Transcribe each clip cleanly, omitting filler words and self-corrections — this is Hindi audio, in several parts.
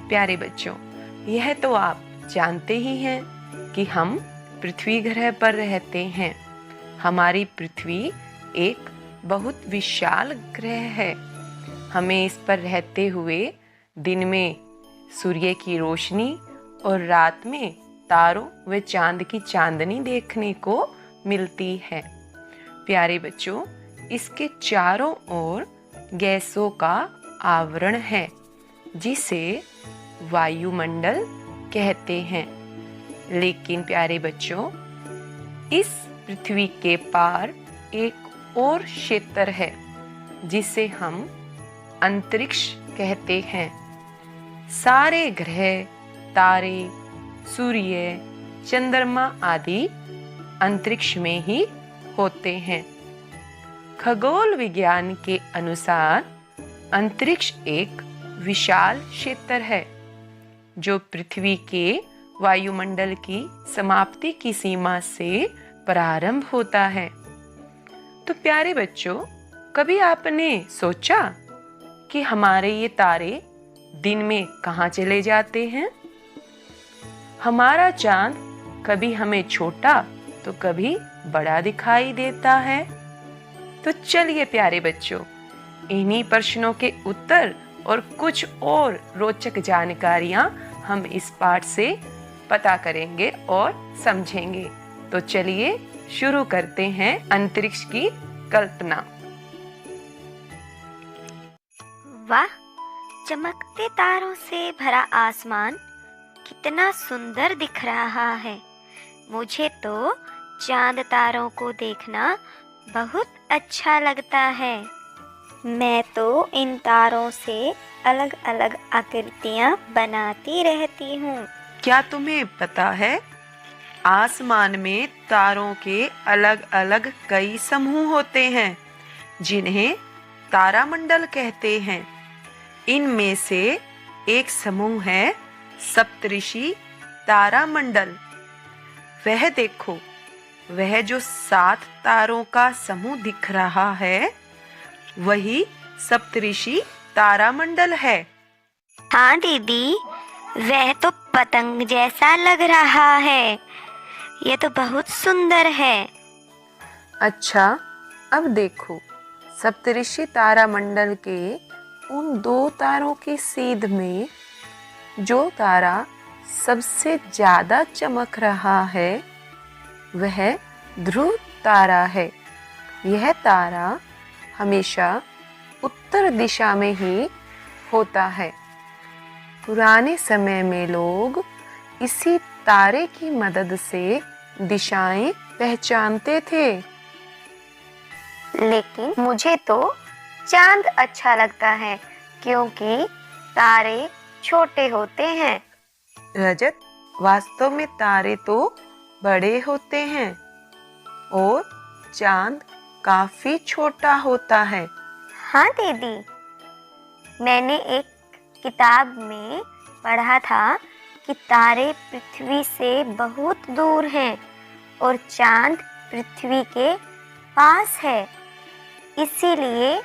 प्यारे बच्चों, यह तो आप जानते ही हैं कि हम पृथ्वी ग्रह पर रहते हैं। हमारी पृथ्वी एक बहुत विशाल ग्रह है। हमें इस पर रहते हुए दिन में सूर्य की रोशनी और रात में तारों व चांद की चांदनी देखने को मिलती है। प्यारे बच्चों, इसके चारों ओर गैसों का आवरण है जिसे वायुमंडल कहते हैं। लेकिन प्यारे बच्चों, इस पृथ्वी के पार एक और क्षेत्र है जिसे हम अंतरिक्ष कहते हैं। सारे ग्रह, तारे, सूर्य, चंद्रमा आदि अंतरिक्ष में ही होते हैं। खगोल विज्ञान के अनुसार अंतरिक्ष एक विशाल क्षेत्र है जो पृथ्वी के वायुमंडल की समाप्ति की सीमा से प्रारंभ होता है। तो प्यारे बच्चों, कभी आपने सोचा कि हमारे ये तारे दिन में कहाँ चले जाते हैं? हमारा चांद कभी हमें छोटा तो कभी बड़ा दिखाई देता है। तो चलिए प्यारे बच्चों, इन्हीं प्रश्नों के उत्तर और कुछ और रोचक जानकारियां हम इस पाठ से पता करेंगे और समझेंगे। तो चलिए शुरू करते हैं अंतरिक्ष की कल्पना। वाह, चमकते तारों से भरा आसमान कितना सुंदर दिख रहा है। मुझे तो चांद तारों को देखना बहुत अच्छा लगता है। मैं तो इन तारों से अलग अलग आकृतियाँ बनाती रहती हूँ। क्या तुम्हें पता है, आसमान में तारों के अलग अलग कई समूह होते हैं जिन्हें तारामंडल कहते हैं। इनमें से एक समूह है सप्तऋषि तारामंडल। वह देखो, वह जो 7 तारों का समूह दिख रहा है वही सप्तऋषि तारामंडल है। हाँ दीदी, वह तो पतंग जैसा लग रहा है। यह तो बहुत सुंदर है। अच्छा, अब देखो, सप्तऋषि तारामंडल के उन 2 तारों की सीध में जो तारा सबसे ज्यादा चमक रहा है वह ध्रुव तारा है। यह तारा हमेशा उत्तर दिशा में ही होता है। पुराने समय में लोग इसी तारे की मदद से दिशाएं पहचानते थे। लेकिन मुझे तो चांद अच्छा लगता है क्योंकि तारे छोटे होते हैं। रजत, वास्तव में तारे तो बड़े होते हैं और चांद काफी छोटा होता है। हाँ दीदी, मैंने एक किताब में पढ़ा था कि तारे पृथ्वी से बहुत दूर हैं और चांद पृथ्वी के पास है। इसीलिए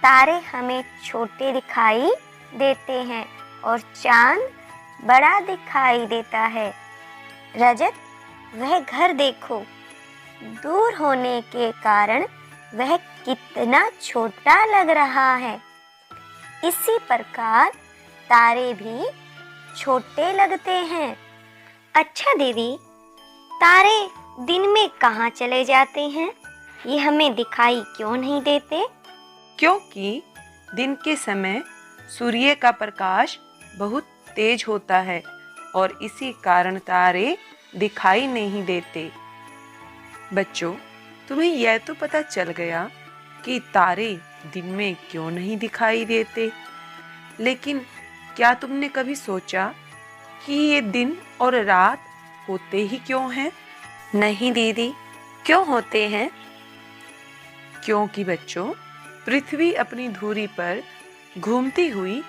तारे हमें छोटे दिखाई देते हैं और चांद बड़ा दिखाई देता है। रजत, वह घर देखो, दूर होने के कारण वह कितना छोटा लग रहा है। इसी प्रकार तारे भी छोटे लगते हैं। अच्छा दीदी, तारे दिन में कहाँ चले जाते हैं? ये हमें दिखाई क्यों नहीं देते? क्योंकि दिन के समय सूर्य का प्रकाश बहुत तेज होता है और इसी कारण तारे दिखाई नहीं देते। बच्चों, तुम्हें यह तो पता चल गया कि तारे दिन में क्यों नहीं दिखाई देते। लेकिन क्या तुमने कभी सोचा कि ये दिन और रात होते ही क्यों हैं? नहीं दीदी, क्यों होते हैं? क्योंकि बच्चों, पृथ्वी अपनी धुरी पर घूमती हुई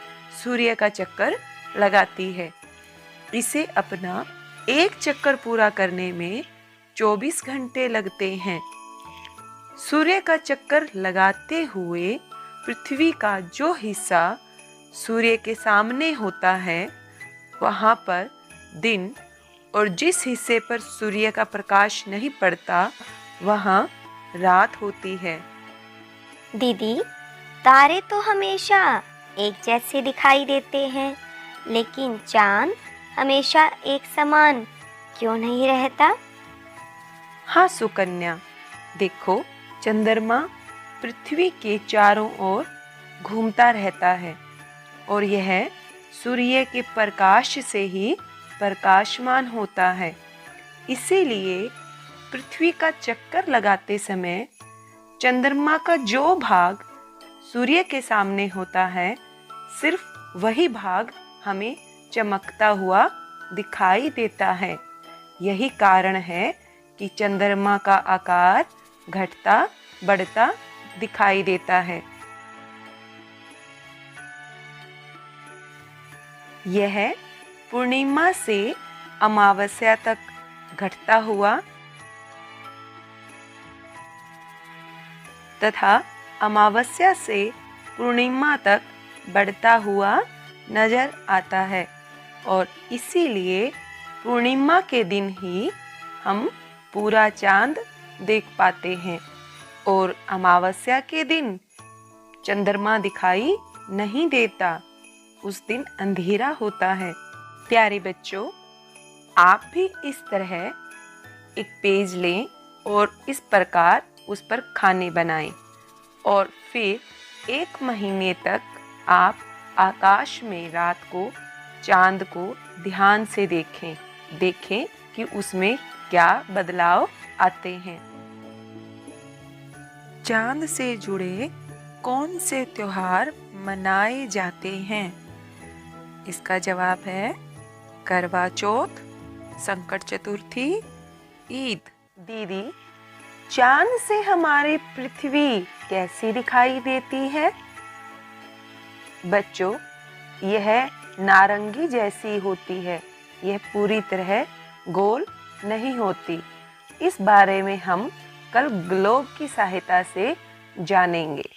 सूर्य का चक्कर लगाती है। इसे अपना एक चक्कर पूरा करने में 24 घंटे लगते हैं। सूर्य का चक्कर लगाते हुए पृथ्वी का जो हिस्सा सूर्य के सामने होता है वहाँ पर दिन, और जिस हिस्से पर सूर्य का प्रकाश नहीं पड़ता वहाँ रात होती है। दीदी, तारे तो हमेशा एक जैसे दिखाई देते हैं, लेकिन चांद हमेशा एक समान क्यों नहीं रहता? हाँ सुकन्या, देखो, चंद्रमा पृथ्वी के चारों ओर घूमता रहता है और यह सूर्य के प्रकाश से ही प्रकाशमान होता है। इसीलिए पृथ्वी का चक्कर लगाते समय चंद्रमा का जो भाग सूर्य के सामने होता है, सिर्फ वही भाग हमें चमकता हुआ दिखाई देता है। यही कारण है कि चंद्रमा का आकार घटता बढ़ता दिखाई देता है। यह पूर्णिमा से अमावस्या तक घटता हुआ तथा अमावस्या से पूर्णिमा तक बढ़ता हुआ नजर आता है, और इसीलिए पूर्णिमा के दिन ही हम पूरा चांद देख पाते हैं और अमावस्या के दिन चंद्रमा दिखाई नहीं देता, उस दिन अंधेरा होता है। प्यारे बच्चों, आप भी इस तरह एक पेज लें और इस प्रकार उस पर खाने बनाएं और फिर 1 महीने तक आप आकाश में रात को चांद को ध्यान से देखें कि उसमें क्या बदलाव आते हैं। चांद से जुड़े कौन से त्योहार मनाए जाते हैं? इसका जवाब है करवा चौथ, संकट चतुर्थी, ईद। दीदी, चांद से हमारी पृथ्वी कैसी दिखाई देती है? बच्चों, यह नारंगी जैसी होती है, यह पूरी तरह गोल नहीं होती। इस बारे में हम कल ग्लोब की सहायता से जानेंगे।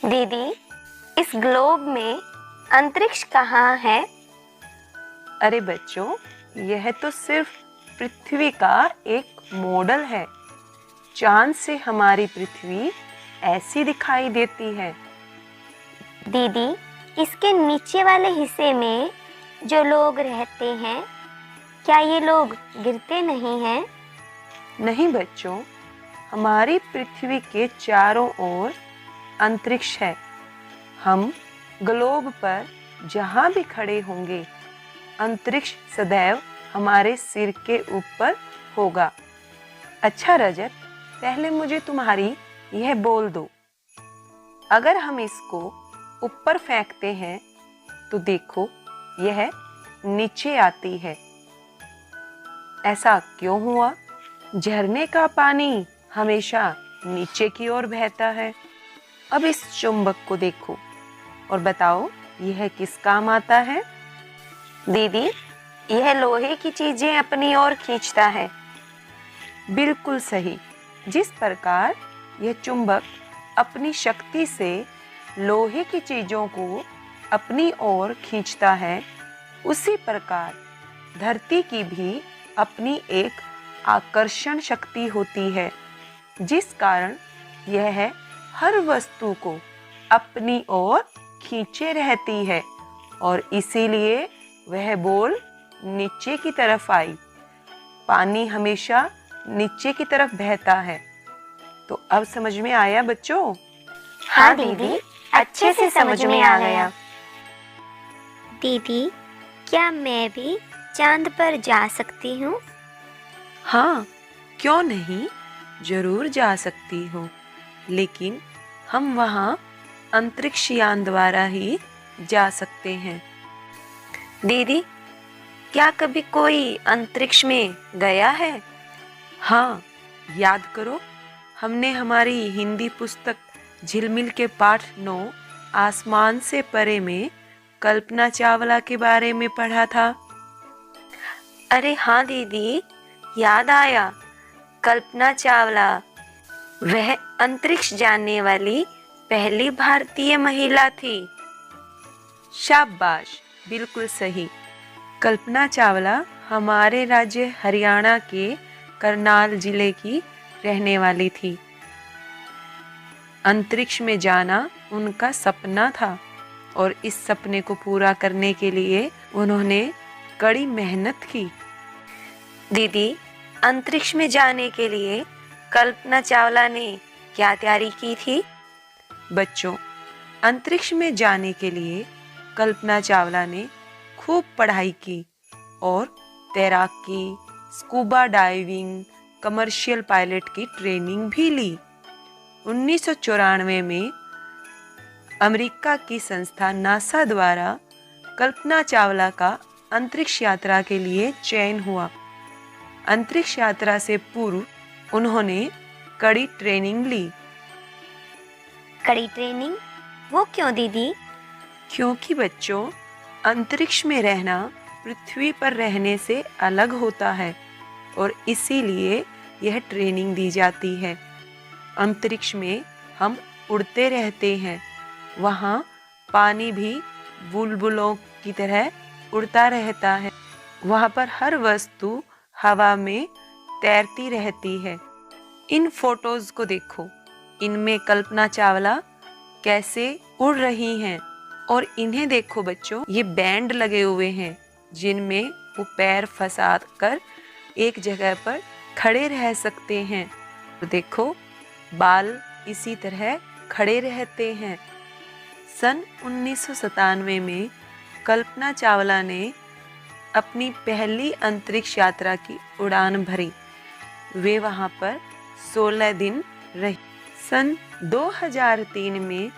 दीदी, इस ग्लोब में अंतरिक्ष कहाँ है? अरे बच्चों, यह तो सिर्फ पृथ्वी का एक मॉडल है। चांद से हमारी पृथ्वी ऐसी दिखाई देती है। दीदी, इसके नीचे वाले हिस्से में जो लोग रहते हैं, क्या ये लोग गिरते नहीं हैं? नहीं बच्चों, हमारी पृथ्वी के चारों ओर अंतरिक्ष है। हम ग्लोब पर जहाँ भी खड़े होंगे, अंतरिक्ष सदैव हमारे सिर के ऊपर होगा। अच्छा रजत, पहले मुझे तुम्हारी यह बोल दो, अगर हम इसको ऊपर फेंकते हैं तो देखो यह नीचे आती है। ऐसा क्यों हुआ? झरने का पानी हमेशा नीचे की ओर बहता है। अब इस चुंबक को देखो और बताओ यह किस काम आता है? दीदी, यह लोहे की चीजें अपनी ओर खींचता है। बिल्कुल सही। जिस प्रकार यह चुंबक अपनी शक्ति से लोहे की चीजों को अपनी ओर खींचता है, उसी प्रकार धरती की भी अपनी एक आकर्षण शक्ति होती है, जिस कारण यह हर वस्तु को अपनी ओर खींचे रहती है और इसीलिए वह बॉल नीचे की तरफ आई। पानी हमेशा नीचे की तरफ बहता है। तो अब समझ में आया बच्चों? हाँ दीदी, अच्छे से समझ में आ गया। दीदी, क्या मैं भी चांद पर जा सकती हूँ? हाँ, क्यों नहीं, जरूर जा सकती हो, लेकिन हम वहाँ अंतरिक्ष यान द्वारा ही जा सकते हैं। दीदी, क्या कभी कोई अंतरिक्ष में गया है? हाँ, याद करो, हमने हमारी हिंदी पुस्तक झिलमिल के पाठ 9 आसमान से परे में कल्पना चावला के बारे में पढ़ा था। अरे हाँ दीदी, याद आया। कल्पना चावला वह अंतरिक्ष जाने वाली पहली भारतीय महिला थी? शाबाश, बिल्कुल सही। कल्पना चावला हमारे राज्य हरियाणा के करनाल जिले की रहने वाली थी। अंतरिक्ष में जाना उनका सपना था और इस सपने को पूरा करने के लिए उन्होंने कड़ी मेहनत की। दीदी, अंतरिक्ष में जाने के लिए कल्पना चावला ने क्या तैयारी की थी? बच्चों, अंतरिक्ष में जाने के लिए कल्पना चावला ने खूब पढ़ाई की और तैराकी, स्कूबा डाइविंग, कमर्शियल पायलट की ट्रेनिंग भी ली। 1994 में अमेरिका की संस्था नासा द्वारा कल्पना चावला का अंतरिक्ष यात्रा के लिए चयन हुआ। अंतरिक्ष यात्रा से पूर्व उन्होंने कड़ी ट्रेनिंग ली। कड़ी ट्रेनिंग? वो क्यों दीदी? क्योंकि बच्चों, अंतरिक्ष में रहना पृथ्वी पर रहने से अलग होता है और इसीलिए यह ट्रेनिंग दी जाती है। अंतरिक्ष में हम उड़ते रहते हैं। वहाँ पानी भी बुलबुलों की तरह उड़ता रहता है। वहाँ पर हर वस्तु हवा में तैरती रहती है। इन फोटोज को देखो, इनमें कल्पना चावला कैसे उड़ रही हैं। और इन्हें देखो बच्चों, ये बैंड लगे हुए हैं जिनमें वो पैर फंसा कर एक जगह पर खड़े रह सकते हैं। तो देखो, बाल इसी तरह खड़े रहते हैं। सन 1997 में कल्पना चावला ने अपनी पहली अंतरिक्ष यात्रा की उड़ान भरी। वे वहां पर 16 दिन रही। सन 2003 में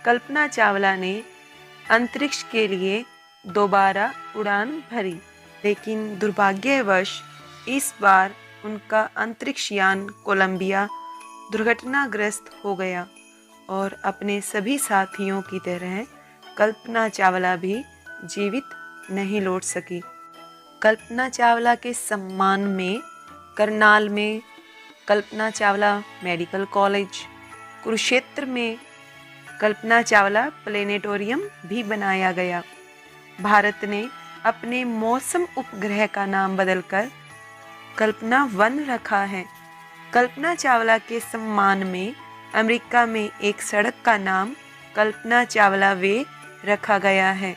कल्पना चावला ने अंतरिक्ष के लिए दोबारा उड़ान भरी, लेकिन दुर्भाग्यवश इस बार उनका अंतरिक्ष यान कोलंबिया दुर्घटनाग्रस्त हो गया और अपने सभी साथियों की तरह कल्पना चावला भी जीवित नहीं लौट सकी। कल्पना चावला के सम्मान में करनाल में कल्पना चावला मेडिकल कॉलेज, कुरुक्षेत्र में कल्पना चावला प्लेनेटोरियम भी बनाया गया। भारत ने अपने मौसम उपग्रह का नाम बदलकर कल्पना 1 रखा है। कल्पना चावला के सम्मान में अमेरिका में एक सड़क का नाम कल्पना चावला वे रखा गया है।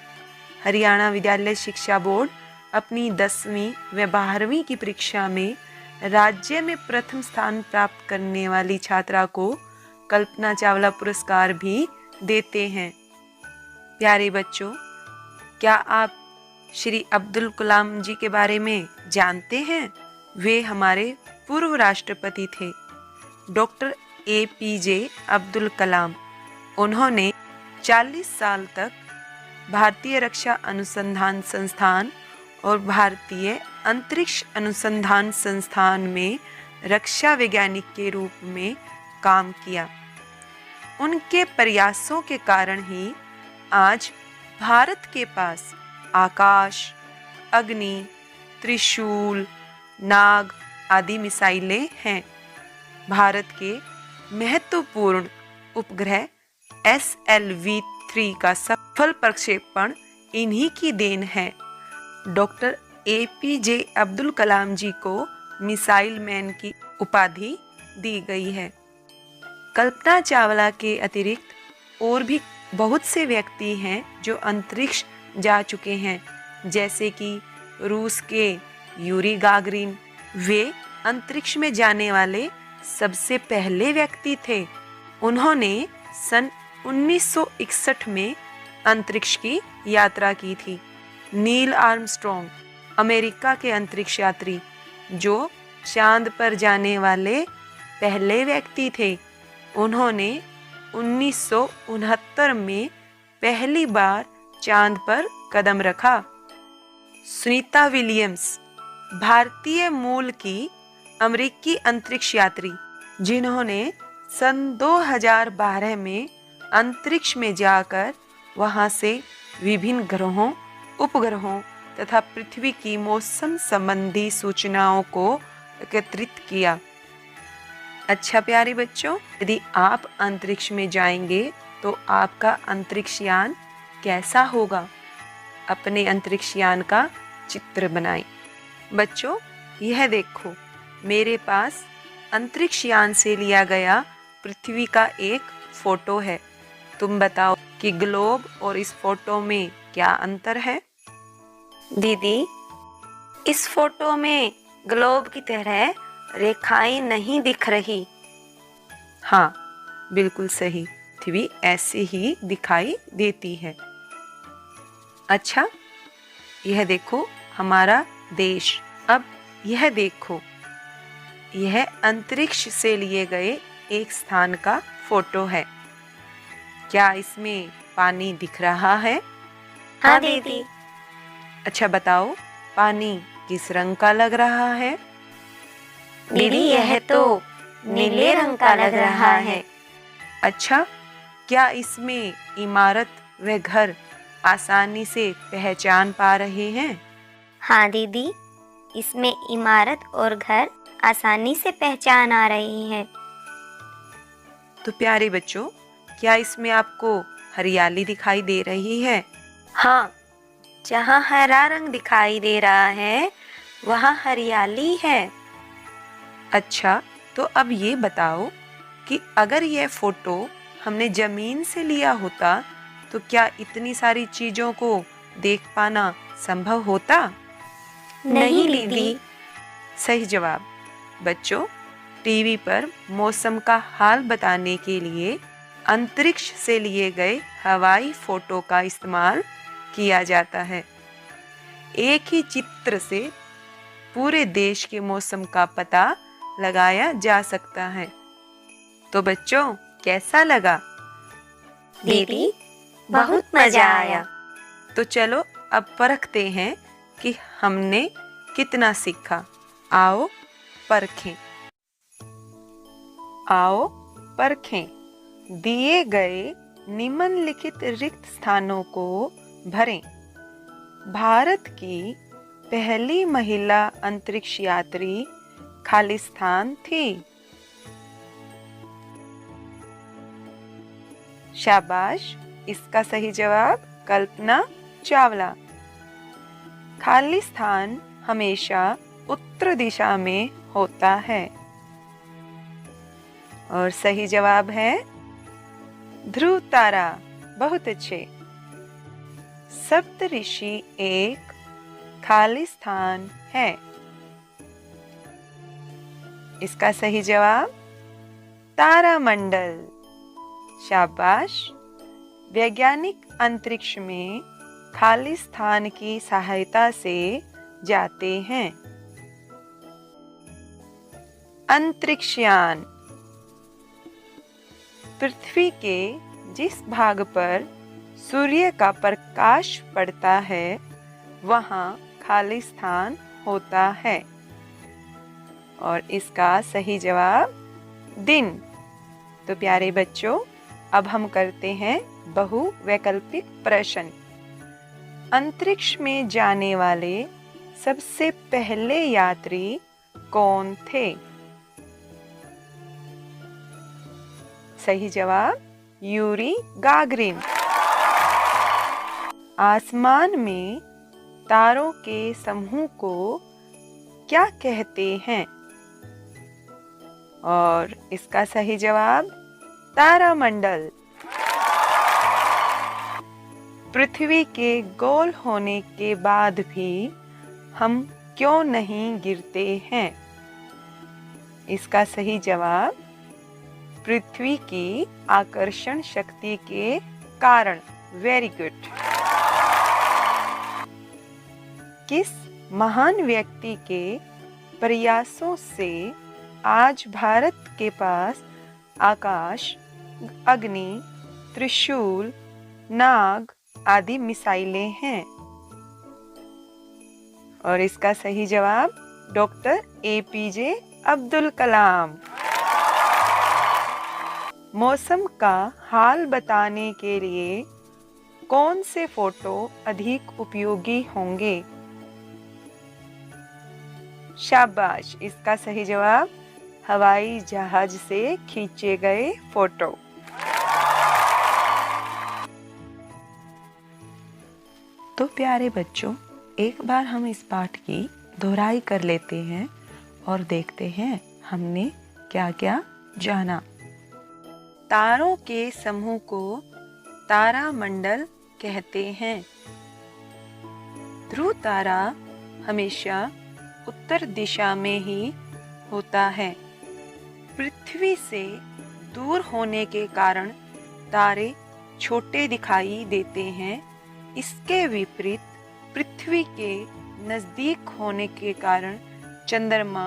हरियाणा विद्यालय शिक्षा बोर्ड अपनी 10वीं व 12वीं की परीक्षा में राज्य में प्रथम स्थान प्राप्त करने वाली छात्रा को कल्पना चावला पुरस्कार भी देते हैं। प्यारे बच्चों, क्या आप श्री अब्दुल कलाम जी के बारे में जानते हैं? वे हमारे पूर्व राष्ट्रपति थे, डॉक्टर APJ अब्दुल कलाम। उन्होंने 40 साल तक भारतीय रक्षा अनुसंधान संस्थान और भारतीय अंतरिक्ष अनुसंधान संस्थान में रक्षा वैज्ञानिक के रूप में काम किया। उनके प्रयासों के कारण ही आज भारत के पास आकाश, अग्नि, त्रिशूल, नाग आदि मिसाइलें हैं। भारत के महत्वपूर्ण उपग्रह SLV-3 का सफल प्रक्षेपण इन्हीं की देन है। डॉक्टर APJ अब्दुल कलाम जी को मिसाइल मैन की उपाधि दी गई है। कल्पना चावला के अतिरिक्त और भी बहुत से व्यक्ति हैं जो अंतरिक्ष जा चुके हैं, जैसे कि रूस के यूरी गागरिन। वे अंतरिक्ष में जाने वाले सबसे पहले व्यक्ति थे। उन्होंने सन 1961 में अंतरिक्ष की यात्रा की थी। नील आर्मस्ट्रॉन्ग अमेरिका के अंतरिक्ष यात्री जो चांद पर जाने वाले पहले व्यक्ति थे। उन्होंने 1969 में पहली बार चांद पर कदम रखा। सुनीता विलियम्स भारतीय मूल की अमेरिकी अंतरिक्ष यात्री जिन्होंने सन 2012 में अंतरिक्ष में जाकर वहां से विभिन्न ग्रहों, उपग्रहों तथा पृथ्वी की मौसम संबंधी सूचनाओं को एकत्रित किया। अच्छा प्यारे बच्चों, यदि आप अंतरिक्ष में जाएंगे तो आपका अंतरिक्ष यान कैसा होगा? अपने अंतरिक्ष यान का चित्र बनाएं। बच्चों, यह देखो, मेरे पास अंतरिक्ष यान से लिया गया पृथ्वी का एक फोटो है। तुम बताओ कि ग्लोब और इस फोटो में क्या अंतर है? दीदी, इस फोटो में ग्लोब की तरह रेखाएं नहीं दिख रही। हाँ, बिल्कुल सही। पृथ्वी ऐसे ही दिखाई देती है। अच्छा, यह देखो हमारा देश। अब यह देखो, यह अंतरिक्ष से लिए गए एक स्थान का फोटो है। क्या इसमें पानी दिख रहा है? हाँ दीदी। अच्छा बताओ, पानी किस रंग का लग रहा है? दीदी, यह तो नीले रंग का लग रहा है। अच्छा, क्या इसमें इमारत व घर आसानी से पहचान पा रहे हैं? हाँ दीदी, इसमें इमारत और घर आसानी से पहचान आ रही है। तो प्यारे बच्चों, क्या इसमें आपको हरियाली दिखाई दे रही है? हाँ, जहाँ हरा रंग दिखाई दे रहा है वहाँ हरियाली है। अच्छा, तो अब ये बताओ कि अगर यह फोटो हमने जमीन से लिया होता तो क्या इतनी सारी चीजों को देख पाना संभव होता? नहीं दीदी। सही जवाब। बच्चों, टीवी पर मौसम का हाल बताने के लिए अंतरिक्ष से लिए गए हवाई फोटो का इस्तेमाल किया जाता है। एक ही चित्र से पूरे देश के मौसम का पता लगाया जा सकता है। तो बच्चों, कैसा लगा? दीदी, बहुत मजा आया। तो चलो अब परखते हैं कि हमने कितना सीखा। आओ परखें। आओ परखें। दिए गए निम्नलिखित रिक्त स्थानों को भरें। भारत की पहली महिला अंतरिक्ष यात्री खालिस्तान थी। शाबाश, इसका सही जवाब कल्पना चावला। खालिस्तान हमेशा उत्तर दिशा में होता है। और सही जवाब है ध्रुव तारा। बहुत अच्छे। सप्तऋषि एक खालिस्तान है। इसका सही जवाब तारामंडल। शाबाश। वैज्ञानिक अंतरिक्ष में खालिस्तान की सहायता से जाते हैं। अंतरिक्षयान। पृथ्वी के जिस भाग पर सूर्य का प्रकाश पड़ता है वहाँ खालिस्तान होता है। और इसका सही जवाब दिन। तो प्यारे बच्चों, अब हम करते हैं बहुवैकल्पिक प्रश्न। अंतरिक्ष में जाने वाले सबसे पहले यात्री कौन थे? सही जवाब यूरी गागरिन। आसमान में तारों के समूह को क्या कहते हैं? और इसका सही जवाब तारामंडल। पृथ्वी के गोल होने के बाद भी हम क्यों नहीं गिरते हैं? इसका सही जवाब पृथ्वी की आकर्षण शक्ति के कारण। Very good. किस महान व्यक्ति के प्रयासों से आज भारत के पास आकाश, अग्नि, त्रिशूल, नाग आदि मिसाइलें हैं? और इसका सही जवाब डॉक्टर एपीजे अब्दुल कलाम। मौसम का हाल बताने के लिए कौन से फोटो अधिक उपयोगी होंगे? शाबाश, इसका सही जवाब हवाई जहाज से खींचे गए फोटो। तो प्यारे बच्चों, एक बार हम इस पाठ की दोहराई कर लेते हैं और देखते हैं हमने क्या क्या जाना। तारों के समूह को तारामंडल कहते हैं। ध्रुव तारा हमेशा उत्तर दिशा में ही होता है। पृथ्वी से दूर होने के कारण तारे छोटे दिखाई देते हैं। इसके विपरीत पृथ्वी के नजदीक होने के कारण चंद्रमा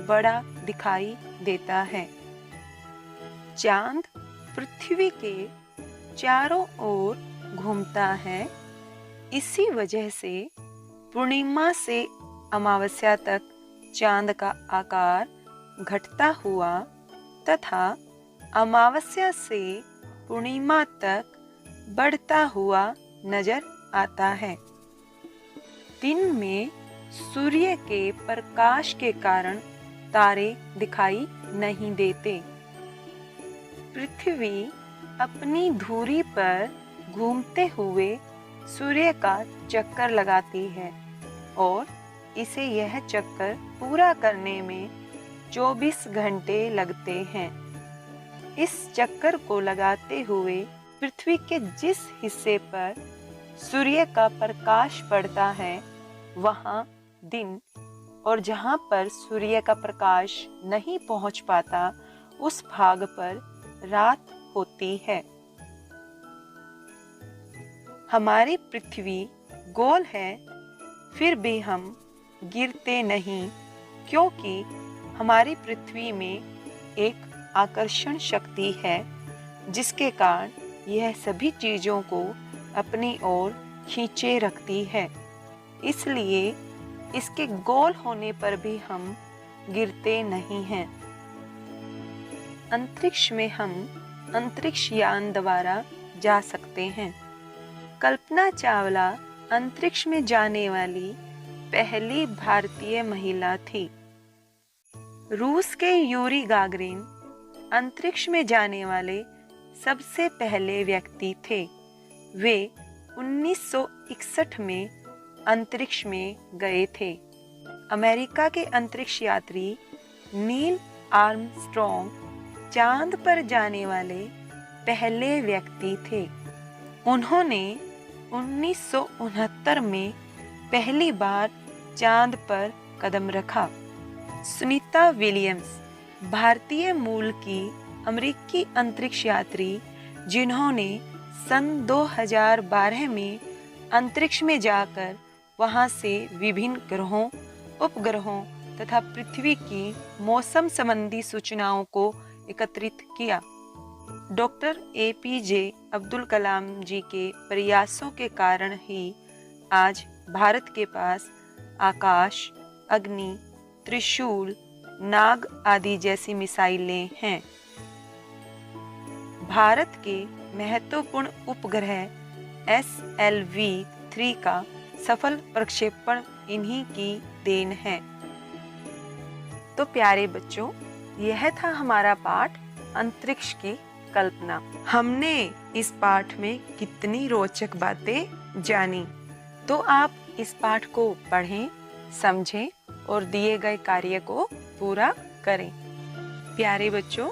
बड़ा दिखाई देता है। चांद पृथ्वी के चारों ओर घूमता है। इसी वजह से पूर्णिमा से अमावस्या तक चांद का आकार घटता हुआ तथा अमावस्या से पूर्णिमा तक बढ़ता हुआ नजर आता है। दिन में सूर्य के प्रकाश के कारण तारे दिखाई नहीं देते। पृथ्वी अपनी धुरी पर घूमते हुए सूर्य का चक्कर लगाती है और इसे यह चक्कर पूरा करने में 24 घंटे लगते हैं। इस चक्कर को लगाते हुए पृथ्वी के जिस हिस्से पर सूर्य का प्रकाश पड़ता है वहां दिन, और जहां पर सूर्य का प्रकाश नहीं पहुंच पाता उस भाग पर रात होती है। हमारी पृथ्वी गोल है, फिर भी हम गिरते नहीं, क्योंकि हमारी पृथ्वी में एक आकर्षण शक्ति है जिसके कारण यह सभी चीजों को अपनी ओर खींचे रखती है। इसलिए इसके गोल होने पर भी हम गिरते नहीं हैं। अंतरिक्ष में हम अंतरिक्ष यान द्वारा जा सकते हैं। कल्पना चावला अंतरिक्ष में जाने वाली पहली भारतीय महिला थी। रूस के यूरी गागरिन अंतरिक्ष में जाने वाले सबसे पहले व्यक्ति थे। वे 1961 में अंतरिक्ष में गए थे। अमेरिका के अंतरिक्ष यात्री नील आर्मस्ट्रॉन्ग चांद पर जाने वाले पहले व्यक्ति थे। उन्होंने 1969 में पहली बार चांद पर कदम रखा। सुनीता विलियम्स भारतीय मूल की अमेरिकी अंतरिक्ष यात्री जिन्होंने सन 2012 में अंतरिक्ष में जाकर वहां से विभिन्न ग्रहों, उपग्रहों तथा पृथ्वी की मौसम संबंधी सूचनाओं को एकत्रित किया। डॉक्टर APJ अब्दुल कलाम जी के प्रयासों के कारण ही आज भारत के पास आकाश, अग्नि, त्रिशूल, नाग आदि जैसी मिसाइलें हैं। भारत के महत्वपूर्ण उपग्रह SLV-3 का सफल प्रक्षेपण इन्हीं की देन है। तो प्यारे बच्चों, यह था हमारा पाठ अंतरिक्ष की कल्पना। हमने इस पाठ में कितनी रोचक बातें जानी। तो आप इस पाठ को पढ़ें, समझें और दिए गए कार्य को पूरा करें। प्यारे बच्चों,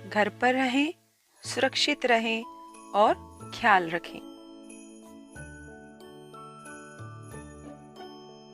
घर पर रहें, सुरक्षित रहें और ख्याल रखें।